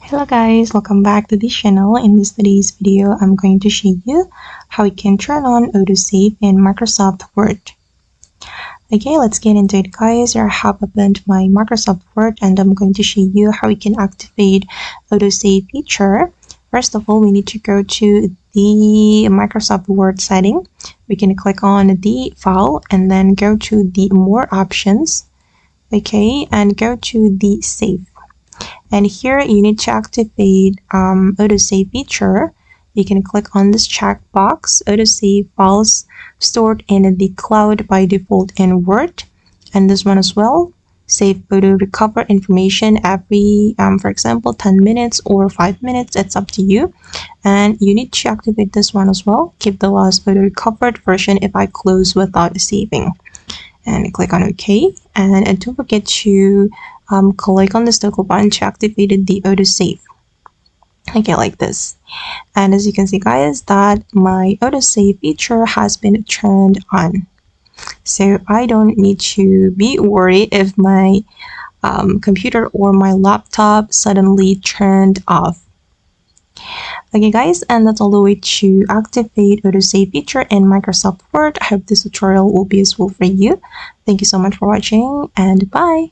Hello guys, welcome back to this channel. In today's video, I'm going to show you how you can turn on autosave in Microsoft Word. Okay, let's get into it guys. I have opened my Microsoft Word and I'm going to show you how you can activate autosave feature. First of all, we need to go to the Microsoft Word setting. We can click on the file and then go to the more options. Okay, and go to the save. And here you need to activate autosave feature. You can click on this checkbox, autosave files stored in the cloud by default in Word, and this one as well. Save auto recover information every, for example, 10 minutes or 5 minutes. It's up to you. And you need to activate this one as well. Keep the last auto recovered version if I close without saving. And click on OK. And don't forget to click on this toggle button to activate the autosave. Okay, like this. And as you can see guys, that my autosave feature has been turned on. So I don't need to be worried if my computer or my laptop suddenly turned off. Okay guys, and that's all the way to activate autosave feature in Microsoft Word. I hope this tutorial will be useful for you. Thank you so much for watching and bye.